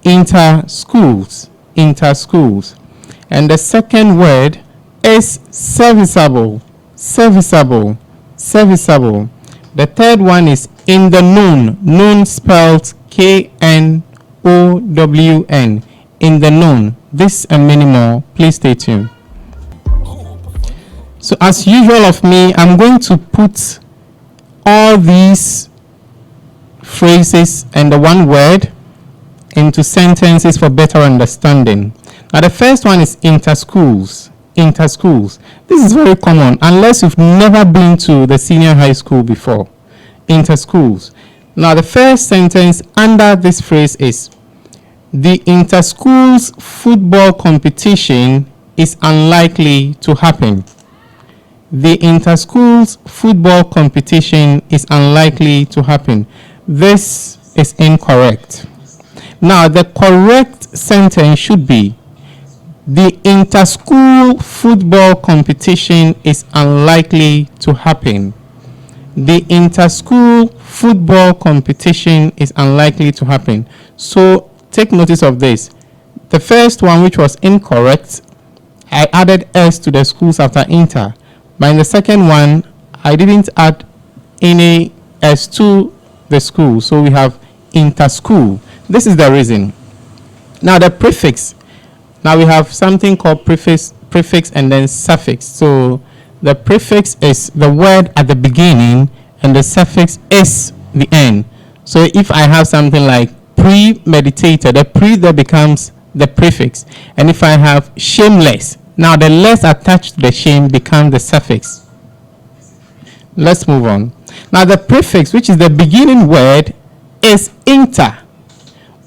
inter-schools. Inter-schools. And the second word is serviceable. Serviceable. Serviceable. The third one is in the known. Known spelled K-N-O-W-N. In the known. This and many more. Please stay tuned. So as usual of me, I'm going to put all these phrases and the one word into sentences for better understanding. Now the first one is inter-schools. Inter-schools. This is very common unless you've never been to the senior high school before. Inter-schools. Now the first sentence under this phrase is the inter-schools football competition is unlikely to happen. The inter-schools football competition is unlikely to happen. This is incorrect. Now the correct sentence should be the inter-school football competition is unlikely to happen. The inter-school football competition is unlikely to happen. So take notice of this. The first one, which was incorrect, I added S to the schools after inter. But in the second one, I didn't add any S to the school. So we have inter-school. This is the reason. Now the prefix. Now we have something called prefix and then suffix. So the prefix is the word at the beginning and the suffix is the end. So if I have something like premeditated, the pre there becomes the prefix. And if I have shameless, now the less attached to the shame becomes the suffix. Let's move on. Now the prefix, which is the beginning word, is inter,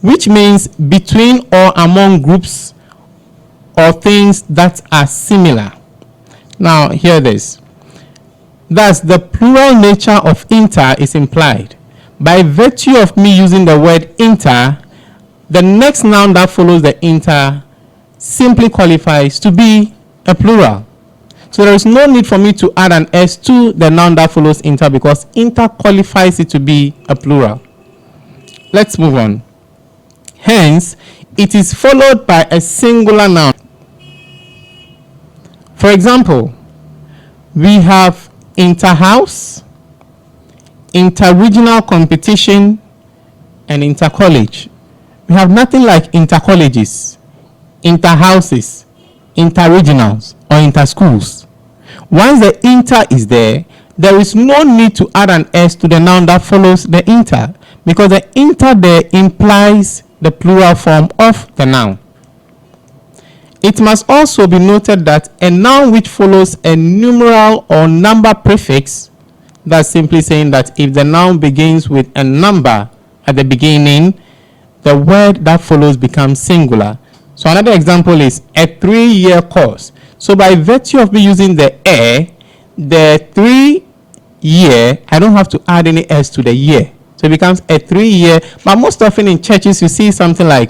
which means between or among groups or things that are similar. Now hear this. Thus the plural nature of inter is implied. By virtue of me using the word inter, the next noun that follows the inter simply qualifies to be a plural. So there is no need for me to add an S to the noun that follows inter because inter qualifies it to be a plural. Let's move on. Hence, it is followed by a singular noun. For example, we have inter-house, inter-regional competition, and inter-college. We have nothing like inter-colleges, inter-houses, inter-regionals, or inter-schools. Once the inter is there, there is no need to add an S to the noun that follows the inter, because the inter there implies the plural form of the noun. It must also be noted that a noun which follows a numeral or number prefix, that's simply saying that if the noun begins with a number at the beginning, the word that follows becomes singular. So another example is a 3-year course. So by virtue of me using the the 3-year, I don't have to add any S to the year. So it becomes a 3-year. But most often in churches, you see something like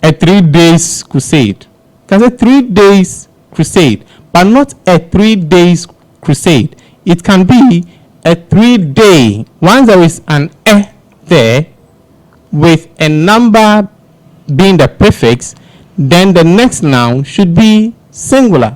a 3 days crusade. Can say 3 days crusade, but not a 3 days crusade. It can be a 3-day. Once there is an there with a number being the prefix, then the next noun should be singular.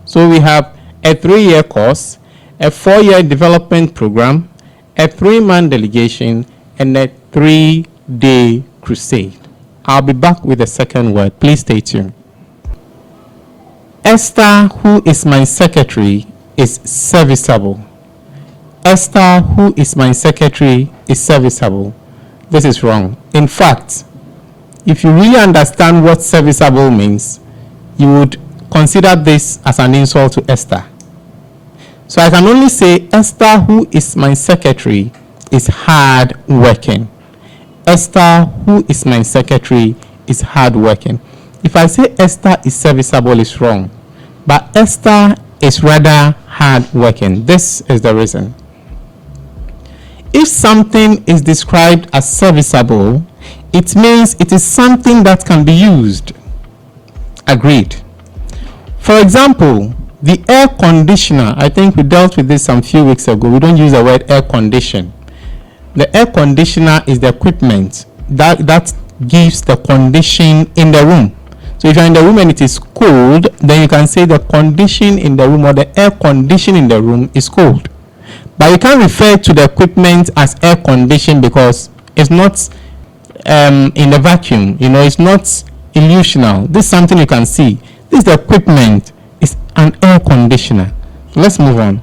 So we have a 3-year course, a 4-year development program, a 3-man delegation, and a 3-day crusade. I'll be back with the second word. Please stay tuned. Esther, who is my secretary, is serviceable. Esther, who is my secretary, is serviceable. This is wrong. In fact, if you really understand what serviceable means, you would consider this as an insult to Esther. So I can only say Esther, who is my secretary, is hard working. Esther, who is my secretary, is hard working. If I say Esther is serviceable, it's wrong. But Esther is rather hard working. This is the reason. If something is described as serviceable, it means it is something that can be used. Agreed. For example, the air conditioner, I think we dealt with this some few weeks ago. We don't use the word air condition. The air conditioner is the equipment that gives the condition in the room. So if you're in the room and it is cold, then you can say the condition in the room or the air condition in the room is cold. But you can't refer to the equipment as air condition because it's not in the vacuum. It's not illusional. This is something you can see. This is the equipment. It's an air conditioner. Let's move on.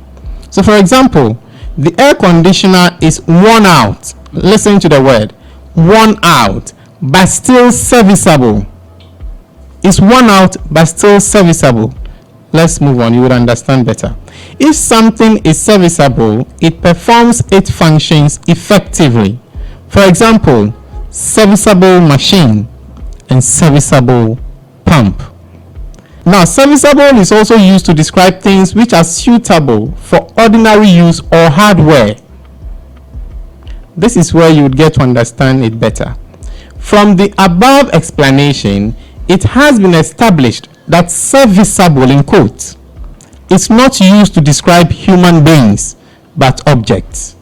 So for example, the air conditioner is worn out. Listen to the word. Worn out, but still serviceable. It's worn out, but still serviceable. Let's move on. You would understand better. If something is serviceable, it performs its functions effectively. For example, serviceable machine and serviceable pump. Now, serviceable is also used to describe things which are suitable for ordinary use or hardware. This is where you would get to understand it better. From the above explanation, it has been established that serviceable, in quotes, is not used to describe human beings, but objects.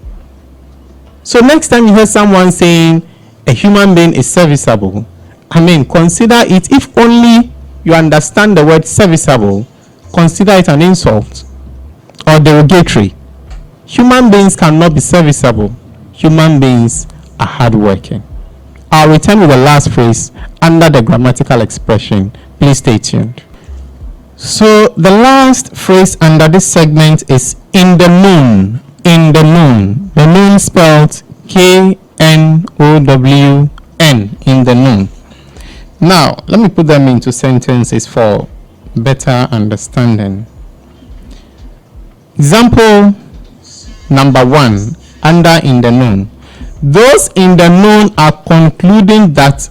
So next time you hear someone saying a human being is serviceable, consider it, if only you understand the word serviceable, consider it an insult or derogatory. Human beings cannot be serviceable. Human beings are hardworking. I'll return with the last phrase under the grammatical expression. Please stay tuned. So the last phrase under this segment is in the moon. In the moon. The moon spelled K-N-O-W-N. In the moon. Now, let me put them into sentences for better understanding. Example number 1, under in the known. Those in the known are concluding that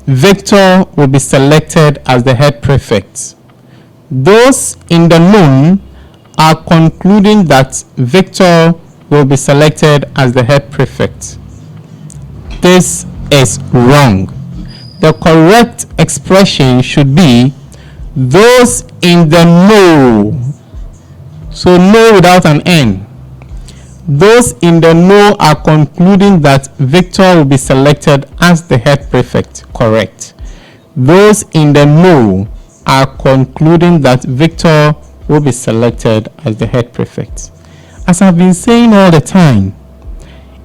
Victor will be selected as the head prefect. Those in the known are concluding that Victor will be selected as the head prefect. This is wrong. The correct expression should be those in the know. So know without an N. Those in the know are concluding that Victor will be selected as the head prefect. Correct. Those in the know are concluding that Victor will be selected as the head prefect. As I've been saying all the time,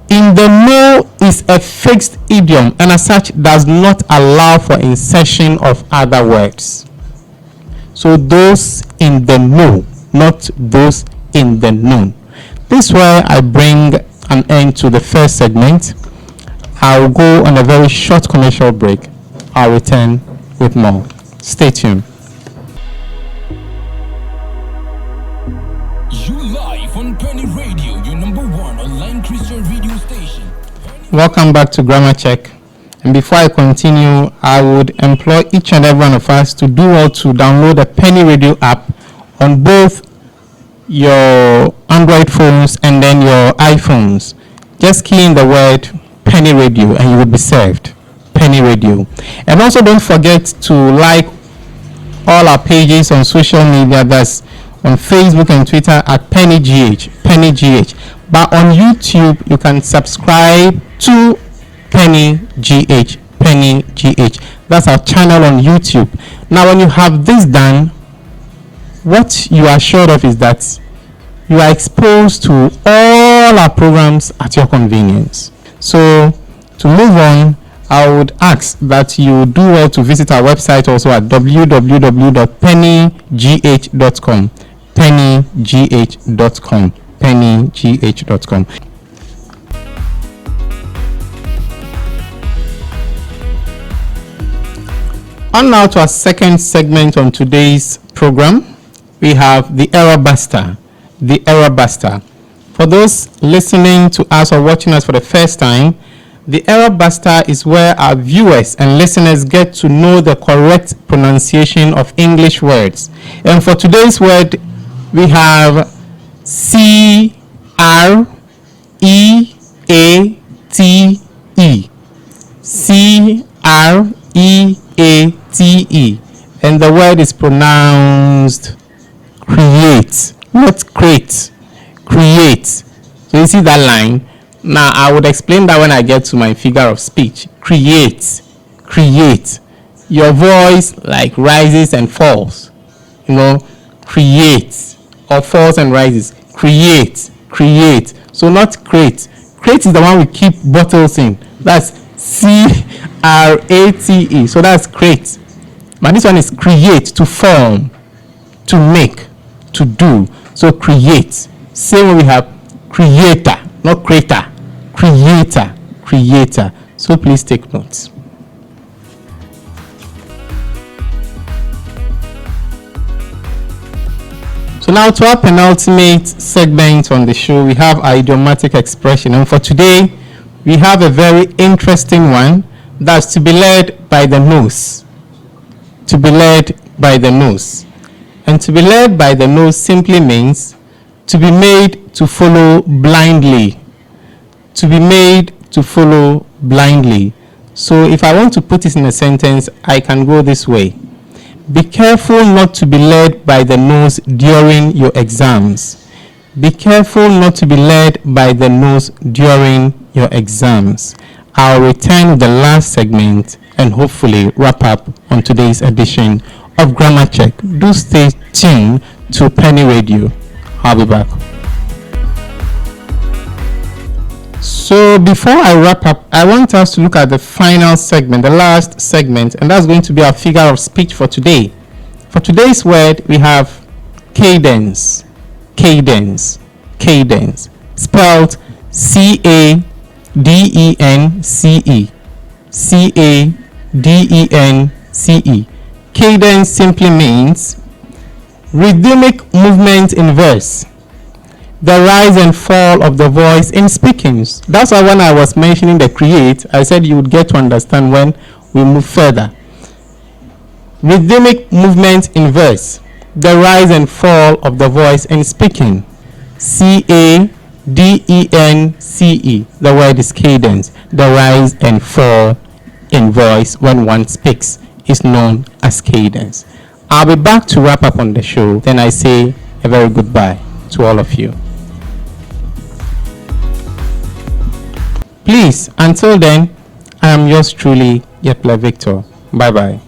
in the know is a fixed idiom and as such does not allow for insertion of other words. So those in the know, not those in the known. This is where I bring an end to the first segment. I'll go on a very short commercial break. I'll return with more. Stay tuned. You live on Penny Radio, your number one online Christian radio station. Welcome back to Grammar Check. And before I continue, I would implore each and every one of us to do well to download the Penny Radio app on both your Android phones and then your iPhones. Just key in the word Penny Radio and you will be served. Penny Radio. And also don't forget to like all our pages on social media. That's on Facebook and Twitter at PennyGH. PennyGH. But on YouTube, you can subscribe to PennyGH. PennyGH. That's our channel on YouTube. Now, when you have this done, what you are assured of is that you are exposed to all our programs at your convenience. So, to move on, I would ask that you do well to visit our website also at www.pennygh.com. pennygh.com. pennygh.com. On now to our second segment on today's program, we have the Error Buster. The Error Buster. For those listening to us or watching us for the first time, the Error Buster is where our viewers and listeners get to know the correct pronunciation of English words. And for today's word, we have C-R-E-A-T-E. C-R-E-A-T-E. And the word is pronounced create, not crate. Create. So you see that line? Now I would explain that when I get to my figure of speech. Create. create. Your voice like rises and falls. Create, or falls and rises. Create. So not crate. Crate is the one we keep bottles in. That's CRATE. So that's crate. But this one is create, to form, to make, to do. So create. Same way we have creator, not creator. Creator. So please take notes. So now to our penultimate segment on the show, we have idiomatic expression. And for today, we have a very interesting one. That's to be led by the nose. To be led by the nose. And to be led by the nose simply means to be made to follow blindly. To be made to follow blindly. So if I want to put this in a sentence, I can go this way. Be careful not to be led by the nose during your exams. Be careful not to be led by the nose during your exams. I'll return with the last segment and hopefully wrap up on today's edition of Grammar Check. Do stay tuned to Penny Radio. I'll be back. So before I wrap up, I want us to look at the final segment, the last segment, and that's going to be our figure of speech for today. For today's word, we have cadence. Cadence. Spelled CADENCE. CADENCE. Cadence simply means rhythmic movement in verse. The rise and fall of the voice in speaking. That's why when I was mentioning the create, I said you would get to understand when we move further. Rhythmic movement in verse. The rise and fall of the voice in speaking. CADENCE. The word is cadence. The rise and fall in voice when one speaks is known as cadence. I'll be back to wrap up on the show. Then I say a very goodbye to all of you. Please, until then, I am yours truly, Yeple Victor. Bye-bye.